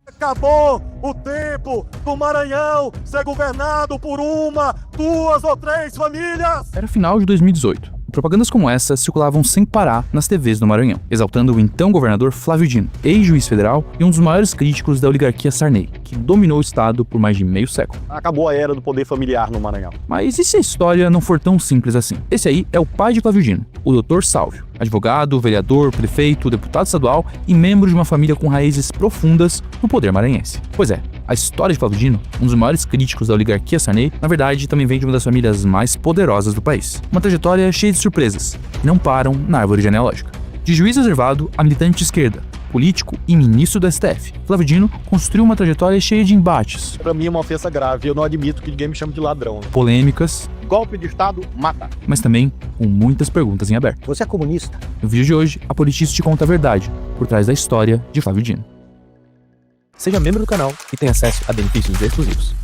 Acabou o tempo do Maranhão ser governado por uma, duas ou três famílias. Era final de 2018. Propagandas como essa circulavam sem parar nas TVs do Maranhão, exaltando o então governador Flávio Dino, ex-juiz federal e um dos maiores críticos da oligarquia Sarney, que dominou o estado por mais de meio século. Acabou a era do poder familiar no Maranhão. Mas e se a história não for tão simples assim? Esse aí é o pai de Flávio Dino, o Dr. Sálvio, advogado, vereador, prefeito, deputado estadual e membro de uma família com raízes profundas no poder maranhense. Pois é, a história de Flávio Dino, um dos maiores críticos da oligarquia Sarney, na verdade também vem de uma das famílias mais poderosas do país. Uma trajetória cheia de surpresas, que não param na árvore genealógica. De juiz reservado a militante de esquerda, político e ministro do STF, Flávio Dino construiu uma trajetória cheia de embates. Pra mim é uma ofensa grave, eu não admito que ninguém me chame de ladrão. Polêmicas. Golpe de Estado mata. Mas também com muitas perguntas em aberto. Você é comunista? No vídeo de hoje, a Politice te conta a verdade por trás da história de Flávio Dino. Seja membro do canal e tenha acesso a benefícios exclusivos.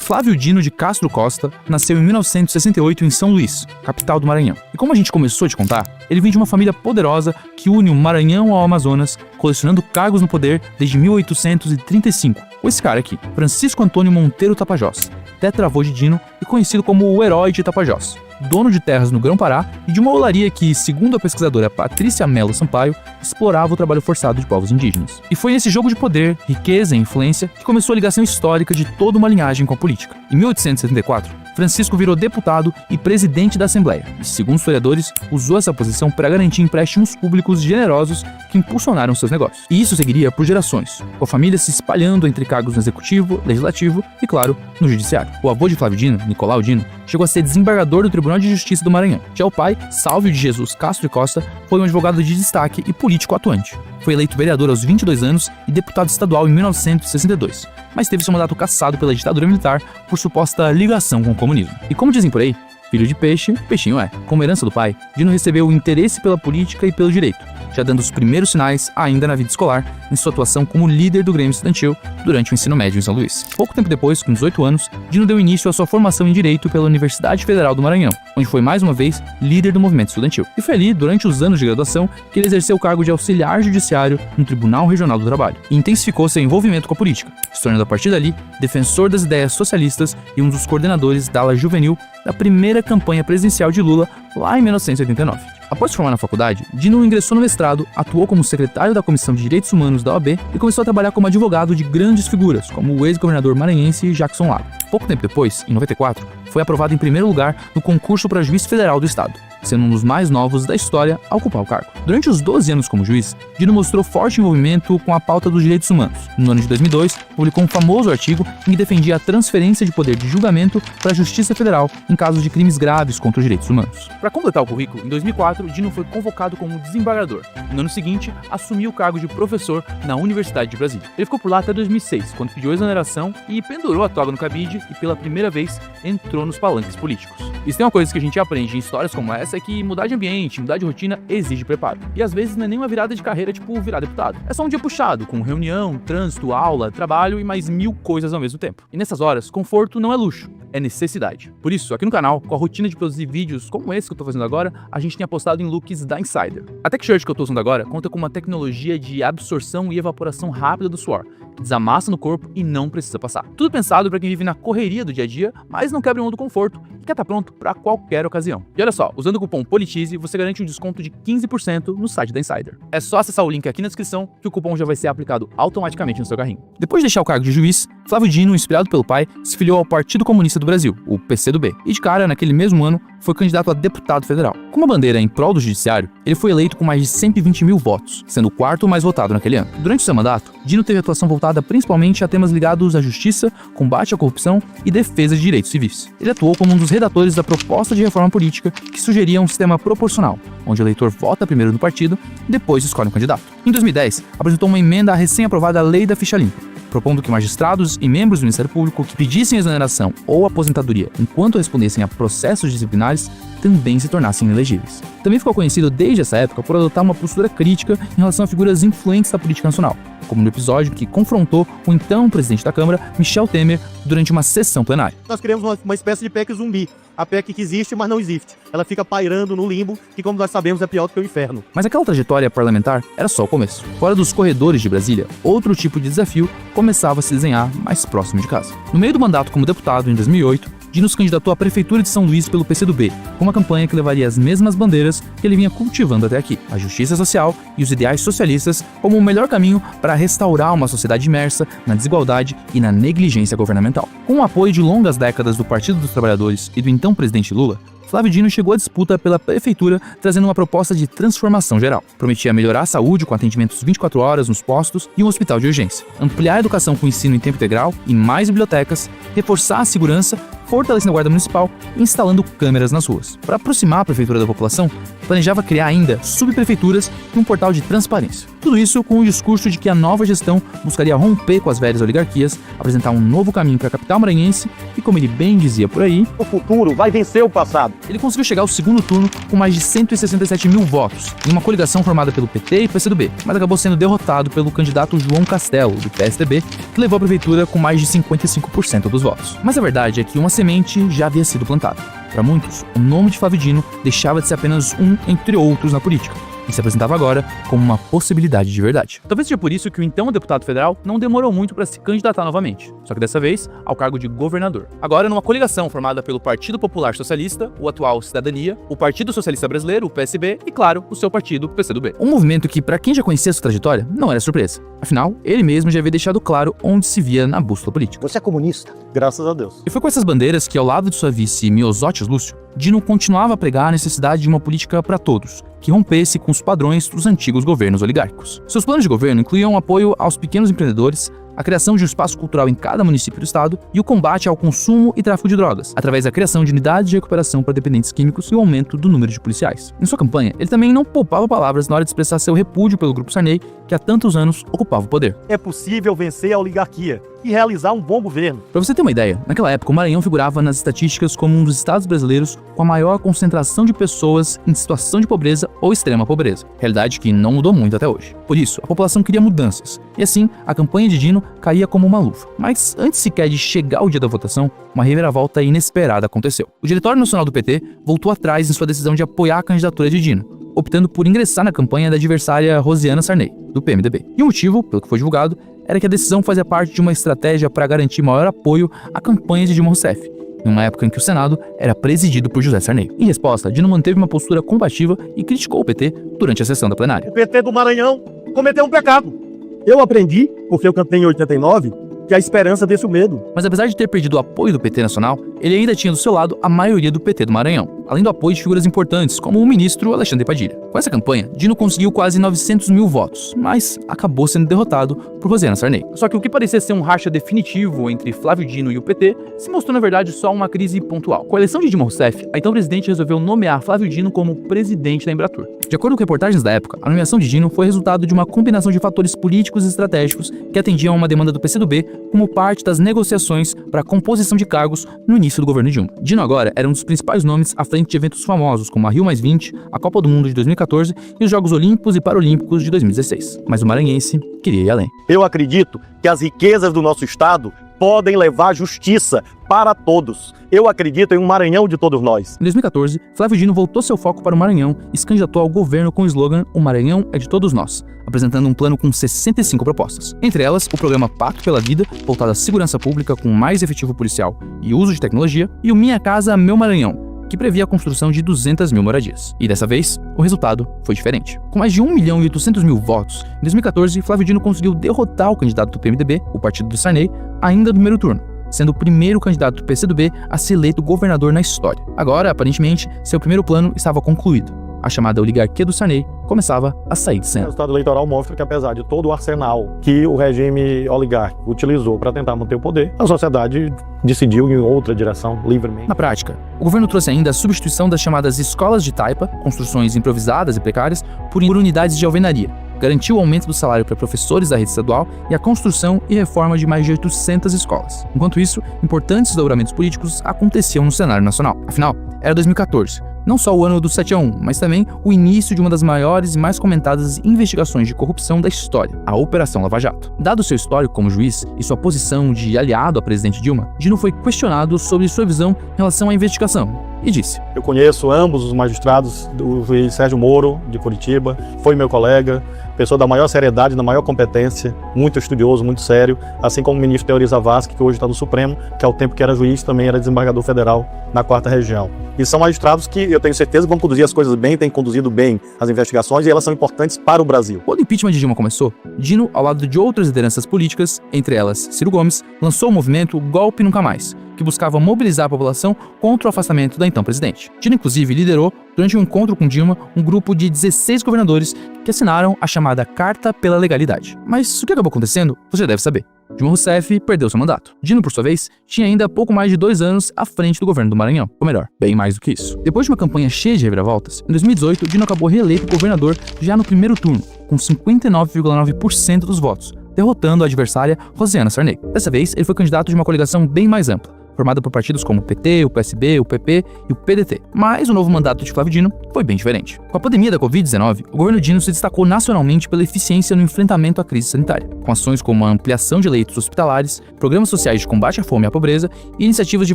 Flávio Dino de Castro Costa nasceu em 1968 em São Luís, capital do Maranhão. E como a gente começou a te contar, ele vem de uma família poderosa que une o Maranhão ao Amazonas, colecionando cargos no poder desde 1835. Com esse cara aqui, Francisco Antônio Monteiro Tapajós, tetravô de Dino e conhecido como o Herói de Tapajós, dono de terras no Grão-Pará e de uma olaria que, segundo a pesquisadora Patrícia Mello Sampaio, explorava o trabalho forçado de povos indígenas. E foi nesse jogo de poder, riqueza e influência que começou a ligação histórica de toda uma linhagem com a política. Em 1874, Francisco virou deputado e presidente da Assembleia, e, segundo os historiadores, usou essa posição para garantir empréstimos públicos generosos que impulsionaram seus negócios. E isso seguiria por gerações, com a família se espalhando entre cargos no executivo, legislativo e, claro, no judiciário. O avô de Flávio Dino, Nicolau Dino, chegou a ser desembargador do Tribunal de Justiça do Maranhão. Já o pai, Sálvio de Jesus Castro e Costa, foi um advogado de destaque e político atuante. Foi eleito vereador aos 22 anos e deputado estadual em 1962, mas teve seu mandato cassado pela ditadura militar por suposta ligação com o comunismo. E como dizem por aí, filho de peixe, peixinho é. Como herança do pai, Dino recebeu o interesse pela política e pelo direito, já dando os primeiros sinais, ainda na vida escolar, em sua atuação como líder do Grêmio Estudantil durante o ensino médio em São Luís. Pouco tempo depois, com 18 anos, Dino deu início à sua formação em Direito pela Universidade Federal do Maranhão, onde foi mais uma vez líder do movimento estudantil. E foi ali, durante os anos de graduação, que ele exerceu o cargo de auxiliar judiciário no Tribunal Regional do Trabalho, e intensificou seu envolvimento com a política, se tornando a partir dali defensor das ideias socialistas e um dos coordenadores da ala juvenil da primeira campanha presidencial de Lula lá em 1989. Após se formar na faculdade, Dino ingressou no mestrado, atuou como secretário da Comissão de Direitos Humanos da OAB e começou a trabalhar como advogado de grandes figuras, como o ex-governador maranhense Jackson Lago. Pouco tempo depois, em 94, foi aprovado em primeiro lugar no concurso para juiz federal do estado, sendo um dos mais novos da história a ocupar o cargo. Durante os 12 anos como juiz, Dino mostrou forte envolvimento com a pauta dos direitos humanos. No ano de 2002, publicou um famoso artigo em que defendia a transferência de poder de julgamento para a Justiça Federal em casos de crimes graves contra os direitos humanos. Para completar o currículo, em 2004, Dino foi convocado como desembargador. No ano seguinte, assumiu o cargo de professor na Universidade de Brasília. Ele ficou por lá até 2006, quando pediu exoneração e pendurou a toga no cabide e, pela primeira vez, entrou nos palanques políticos. E se tem uma coisa que a gente aprende em histórias como essa é que mudar de ambiente, mudar de rotina exige preparo. E às vezes não é nem uma virada de carreira tipo virar deputado. É só um dia puxado, com reunião, trânsito, aula, trabalho e mais 1000 coisas ao mesmo tempo. E nessas horas, conforto não é luxo, é necessidade. Por isso, aqui no canal, com a rotina de produzir vídeos como esse que eu tô fazendo agora, a gente tem apostado em looks da Insider. A Tech Shirt que eu tô usando agora conta com uma tecnologia de absorção e evaporação rápida do suor, que desamassa no corpo e não precisa passar. Tudo pensado para quem vive na correria do dia a dia, mas não quebra o mão do conforto e quer estar pronto para qualquer ocasião. E olha só, usando o cupom POLITIZE, você garante um desconto de 15% no site da Insider. É só acessar o link aqui na descrição que o cupom já vai ser aplicado automaticamente no seu carrinho. Depois de deixar o cargo de juiz, Flávio Dino, inspirado pelo pai, se filiou ao Partido Comunista do Brasil, o PCdoB, e de cara, naquele mesmo ano, foi candidato a deputado federal. Com uma bandeira em prol do judiciário, ele foi eleito com mais de 120 mil votos, sendo o quarto mais votado naquele ano. Durante seu mandato, Dino teve atuação voltada principalmente a temas ligados à justiça, combate à corrupção e defesa de direitos civis. Ele atuou como um dos redatores da proposta de reforma política que sugeria um sistema proporcional, onde o eleitor vota primeiro no partido e depois escolhe um candidato. Em 2010, apresentou uma emenda à recém-aprovada Lei da Ficha Limpa, propondo que magistrados e membros do Ministério Público que pedissem exoneração ou aposentadoria enquanto respondessem a processos disciplinares também se tornassem inelegíveis. Também ficou conhecido desde essa época por adotar uma postura crítica em relação a figuras influentes da política nacional, como no episódio que confrontou o então presidente da Câmara, Michel Temer, durante uma sessão plenária. Nós queremos uma espécie de PEC zumbi. A PEC que existe, mas não existe. Ela fica pairando no limbo, que como nós sabemos é pior do que o inferno. Mas aquela trajetória parlamentar era só o começo. Fora dos corredores de Brasília, outro tipo de desafio começava a se desenhar mais próximo de casa. No meio do mandato como deputado, em 2008, Dino se candidatou à Prefeitura de São Luís pelo PCdoB, com uma campanha que levaria as mesmas bandeiras que ele vinha cultivando até aqui, a justiça social e os ideais socialistas como o melhor caminho para restaurar uma sociedade imersa na desigualdade e na negligência governamental. Com o apoio de longas décadas do Partido dos Trabalhadores e do então presidente Lula, Flávio Dino chegou à disputa pela prefeitura trazendo uma proposta de transformação geral. Prometia melhorar a saúde com atendimentos 24 horas nos postos e um hospital de urgência, ampliar a educação com ensino em tempo integral e mais bibliotecas, reforçar a segurança, fortalecendo a guarda municipal e instalando câmeras nas ruas. Para aproximar a prefeitura da população, planejava criar ainda subprefeituras e um portal de transparência. Tudo isso com o discurso de que a nova gestão buscaria romper com as velhas oligarquias, apresentar um novo caminho para a capital maranhense e, como ele bem dizia por aí, O futuro vai vencer o passado. ele conseguiu chegar ao segundo turno com mais de 167 mil votos, em uma coligação formada pelo PT e PCdoB, mas acabou sendo derrotado pelo candidato João Castelo, do PSDB, que levou a prefeitura com mais de 55% dos votos. Mas a verdade é que uma semente já havia sido plantada. Para muitos, o nome de Flávio Dino deixava de ser apenas um entre outros na política, e se apresentava agora como uma possibilidade de verdade. Talvez seja por isso que o então deputado federal não demorou muito para se candidatar novamente, só que dessa vez ao cargo de governador. Agora numa coligação formada pelo Partido Popular Socialista, o atual Cidadania, o Partido Socialista Brasileiro, o PSB, e claro, o seu partido, o PCdoB. Um movimento que, para quem já conhecia sua trajetória, não era surpresa. Afinal, ele mesmo já havia deixado claro onde se via na bússola política. Você é comunista? Graças a Deus. E foi com essas bandeiras que, ao lado de sua vice Miosótis Lúcio, Dino continuava a pregar a necessidade de uma política para todos, que rompesse com os padrões dos antigos governos oligárquicos. Seus planos de governo incluíam apoio aos pequenos empreendedores, a criação de um espaço cultural em cada município do estado e o combate ao consumo e tráfico de drogas, através da criação de unidades de recuperação para dependentes químicos e o aumento do número de policiais. Em sua campanha, ele também não poupava palavras na hora de expressar seu repúdio pelo Grupo Sarney, que há tantos anos ocupava o poder. É possível vencer a oligarquia e realizar um bom governo. Para você ter uma ideia, naquela época o Maranhão figurava nas estatísticas como um dos estados brasileiros com a maior concentração de pessoas em situação de pobreza ou extrema pobreza, realidade que não mudou muito até hoje. Por isso, a população queria mudanças, e assim, a campanha de Dino caía como uma luva. Mas antes sequer de chegar o dia da votação, uma reviravolta inesperada aconteceu. O Diretório Nacional do PT voltou atrás em sua decisão de apoiar a candidatura de Dino, optando por ingressar na campanha da adversária Rosiana Sarney, do PMDB. E o motivo, pelo que foi divulgado, era que a decisão fazia parte de uma estratégia para garantir maior apoio à campanha de Dilma Rousseff, em uma época em que o Senado era presidido por José Sarney. Em resposta, Dino manteve uma postura combativa e criticou o PT durante a sessão da plenária. O PT do Maranhão cometeu um pecado. Eu aprendi, porque eu cantei em 89, que a esperança desse o medo. Mas apesar de ter perdido o apoio do PT nacional, ele ainda tinha do seu lado a maioria do PT do Maranhão, além do apoio de figuras importantes, como o ministro Alexandre Padilha. Com essa campanha, Dino conseguiu quase 900 mil votos, mas acabou sendo derrotado por Rosiana Sarney. Só que o que parecia ser um racha definitivo entre Flávio Dino e o PT, se mostrou na verdade só uma crise pontual. Com a eleição de Dilma Rousseff, a então presidente resolveu nomear Flávio Dino como presidente da Embratur. De acordo com reportagens da época, a nomeação de Dino foi resultado de uma combinação de fatores políticos e estratégicos que atendiam a uma demanda do PCdoB como parte das negociações para a composição de cargos no início do governo Dilma. Dino agora era um dos principais nomes à frente de eventos famosos como a Rio+20, a Copa do Mundo de 2014 e os Jogos Olímpicos e Paralímpicos de 2016. Mas o maranhense queria ir além. Eu acredito que as riquezas do nosso estado podem levar justiça para todos. Eu acredito em um Maranhão de todos nós. Em 2014, Flávio Dino voltou seu foco para o Maranhão e se candidatou ao governo com o slogan "O Maranhão é de todos nós", apresentando um plano com 65 propostas. Entre elas, o programa Pacto pela Vida, voltado à segurança pública com mais efetivo policial e uso de tecnologia, e o Minha Casa, Meu Maranhão, que previa a construção de 200 mil moradias. E dessa vez, o resultado foi diferente. Com mais de 1.800.000 votos, em 2014, Flávio Dino conseguiu derrotar o candidato do PMDB, o partido do Sarney, ainda no primeiro turno, sendo o primeiro candidato do PCdoB a ser eleito governador na história. Agora, aparentemente, seu primeiro plano estava concluído. A chamada oligarquia do Sarney começava a sair de O cena. resultado eleitoral mostra que, apesar de todo o arsenal que o regime oligárquico utilizou para tentar manter o poder, a sociedade decidiu em outra direção, livremente. Na prática, o governo trouxe ainda a substituição das chamadas escolas de taipa, construções improvisadas e precárias, por unidades de alvenaria, garantiu o aumento do salário para professores da rede estadual e a construção e reforma de mais de 800 escolas. Enquanto isso, importantes desdobramentos políticos aconteciam no cenário nacional. Afinal, era 2014. Não só o ano do 7-1, mas também o início de uma das maiores e mais comentadas investigações de corrupção da história, a Operação Lava Jato. Dado seu histórico como juiz e sua posição de aliado à presidente Dilma, Dino foi questionado sobre sua visão em relação à investigação. e disse: Eu conheço ambos os magistrados, o juiz Sérgio Moro, de Curitiba, foi meu colega, pessoa da maior seriedade, da maior competência, muito estudioso, muito sério, assim como o ministro Teori Zavascki, que hoje está no Supremo, que ao tempo que era juiz também era desembargador federal na 4ª Região. E são magistrados que eu tenho certeza vão conduzir as coisas bem, têm conduzido bem as investigações e elas são importantes para o Brasil. Quando o impeachment de Dilma começou, Dino, ao lado de outras lideranças políticas, entre elas Ciro Gomes, lançou o movimento Golpe Nunca Mais, que buscava mobilizar a população contra o afastamento da então presidente. Dino, inclusive, liderou, durante um encontro com Dilma, um grupo de 16 governadores que assinaram a chamada Carta pela Legalidade. Mas o que acabou acontecendo, você já deve saber. Dilma Rousseff perdeu seu mandato. Dino, por sua vez, tinha ainda pouco mais de 2 anos à frente do governo do Maranhão. Ou melhor, bem mais do que isso. Depois de uma campanha cheia de reviravoltas, em 2018, Dino acabou reeleito governador já no primeiro turno, com 59,9% dos votos, derrotando a adversária Rosiana Sarney. Dessa vez, ele foi candidato de uma coligação bem mais ampla, formada por partidos como o PT, o PSB, o PP e o PDT. Mas o novo mandato de Flávio Dino foi bem diferente. Com a pandemia da Covid-19, o governo Dino se destacou nacionalmente pela eficiência no enfrentamento à crise sanitária, com ações como a ampliação de leitos hospitalares, programas sociais de combate à fome e à pobreza e iniciativas de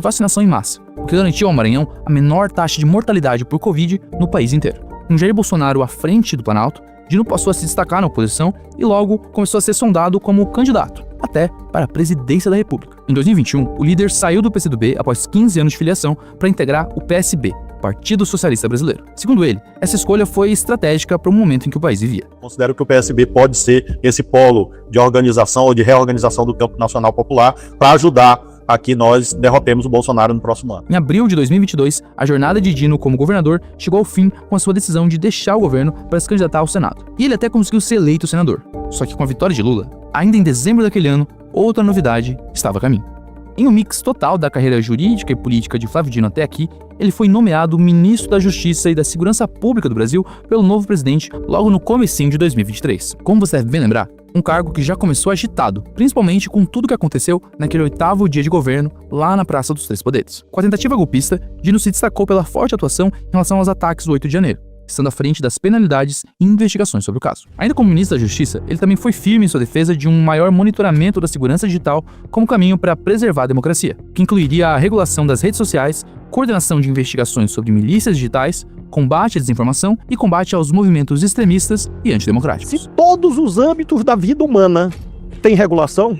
vacinação em massa, o que garantiu ao Maranhão a menor taxa de mortalidade por Covid no país inteiro. Com Jair Bolsonaro à frente do Planalto, Dino passou a se destacar na oposição e logo começou a ser sondado como candidato, até para a presidência da República. Em 2021, o líder saiu do PCdoB após 15 anos de filiação para integrar o PSB, Partido Socialista Brasileiro. Segundo ele, essa escolha foi estratégica para o momento em que o país vivia. Considero que o PSB pode ser esse polo de organização ou de reorganização do campo nacional popular para ajudar a que nós derrotemos o Bolsonaro no próximo ano. Em abril de 2022, a jornada de Dino como governador chegou ao fim com a sua decisão de deixar o governo para se candidatar ao Senado. E ele até conseguiu ser eleito senador. Só que com a vitória de Lula, ainda em dezembro daquele ano, outra novidade estava a caminho. Em um mix total da carreira jurídica e política de Flávio Dino até aqui, ele foi nomeado ministro da Justiça e da Segurança Pública do Brasil pelo novo presidente logo no comecinho de 2023. Como você deve bem lembrar, um cargo que já começou agitado, principalmente com tudo que aconteceu naquele 8º dia de governo lá na Praça dos Três Poderes. Com a tentativa golpista, Dino se destacou pela forte atuação em relação aos ataques do 8 de janeiro, estando à frente das penalidades e investigações sobre o caso. Ainda como ministro da Justiça, ele também foi firme em sua defesa de um maior monitoramento da segurança digital como caminho para preservar a democracia, que incluiria a regulação das redes sociais, coordenação de investigações sobre milícias digitais, combate à desinformação e combate aos movimentos extremistas e antidemocráticos. Se todos os âmbitos da vida humana têm regulação,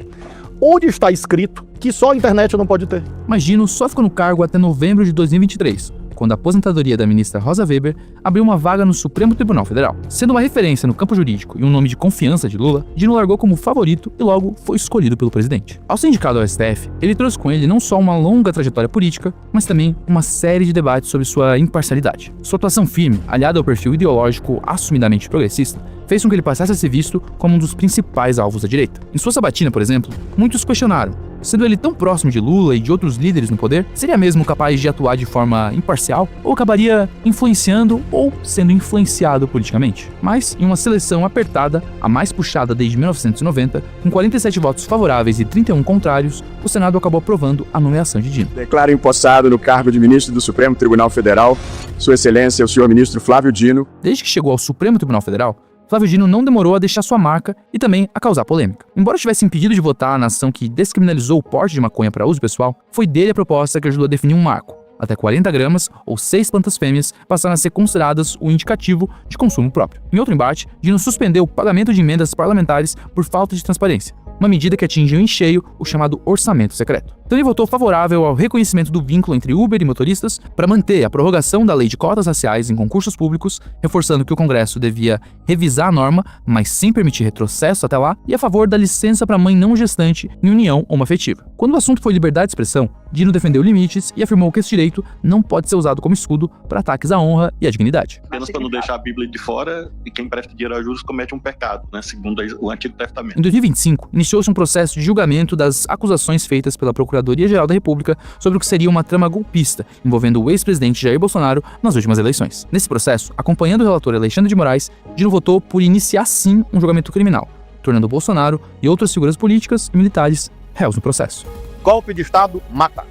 onde está escrito que só a internet não pode ter? Mas Dino só ficou no cargo até novembro de 2023, quando a aposentadoria da ministra Rosa Weber abriu uma vaga no Supremo Tribunal Federal. Sendo uma referência no campo jurídico e um nome de confiança de Lula, Dino largou como favorito e logo foi escolhido pelo presidente. Ao ser indicado ao STF, ele trouxe com ele não só uma longa trajetória política, mas também uma série de debates sobre sua imparcialidade. Sua atuação firme, aliada ao perfil ideológico assumidamente progressista, fez com que ele passasse a ser visto como um dos principais alvos da direita. Em sua sabatina, por exemplo, muitos questionaram: sendo ele tão próximo de Lula e de outros líderes no poder, seria mesmo capaz de atuar de forma imparcial ou acabaria influenciando ou sendo influenciado politicamente? Mas, em uma seleção apertada, a mais puxada desde 1990, com 47 votos favoráveis e 31 contrários, o Senado acabou aprovando a nomeação de Dino. Declaro empossado no cargo de ministro do Supremo Tribunal Federal, Sua Excelência, o senhor ministro Flávio Dino. Desde que chegou ao Supremo Tribunal Federal, Flávio Dino não demorou a deixar sua marca e também a causar polêmica. Embora estivesse impedido de votar na ação que descriminalizou o porte de maconha para uso pessoal, foi dele a proposta que ajudou a definir um marco. Até 40 gramas ou 6 plantas fêmeas passaram a ser consideradas o indicativo de consumo próprio. Em outro embate, Dino suspendeu o pagamento de emendas parlamentares por falta de transparência, uma medida que atingiu em cheio o chamado orçamento secreto. Também votou favorável ao reconhecimento do vínculo entre Uber e motoristas para manter a prorrogação da lei de cotas raciais em concursos públicos, reforçando que o Congresso devia revisar a norma, mas sem permitir retrocesso até lá, e a favor da licença para mãe não gestante em união homoafetiva. Quando o assunto foi liberdade de expressão, Dino defendeu limites e afirmou que esse direito não pode ser usado como escudo para ataques à honra e à dignidade. Apenas para não deixar a Bíblia de fora, e quem presta dinheiro a juros comete um pecado, né, segundo o Antigo Testamento. Em 2025, iniciou-se um processo de julgamento das acusações feitas pela Procuradoria-Geral da República sobre o que seria uma trama golpista envolvendo o ex-presidente Jair Bolsonaro nas últimas eleições. Nesse processo, acompanhando o relator Alexandre de Moraes, Dino votou por iniciar sim um julgamento criminal, tornando Bolsonaro e outras figuras políticas e militares réus no processo. Golpe de Estado mata.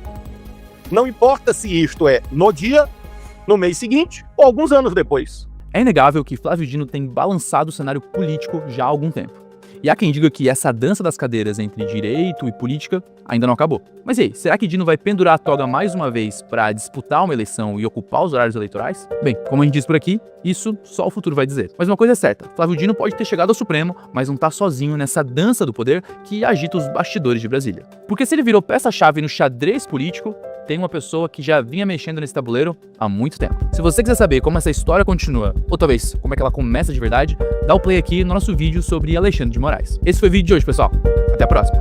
Não importa se isto é no dia, no mês seguinte ou alguns anos depois. É inegável que Flávio Dino tem balançado o cenário político já há algum tempo. E há quem diga que essa dança das cadeiras entre direito e política ainda não acabou. Mas e aí, será que Dino vai pendurar a toga mais uma vez para disputar uma eleição e ocupar os horários eleitorais? Bem, como a gente diz por aqui, isso só o futuro vai dizer. Mas uma coisa é certa, Flávio Dino pode ter chegado ao Supremo, mas não tá sozinho nessa dança do poder que agita os bastidores de Brasília. Porque se ele virou peça-chave no xadrez político, tem uma pessoa que já vinha mexendo nesse tabuleiro há muito tempo. Se você quiser saber como essa história continua, ou talvez como é que ela começa de verdade, dá o play aqui no nosso vídeo sobre Alexandre de Moraes. Esse foi o vídeo de hoje, pessoal. Até a próxima.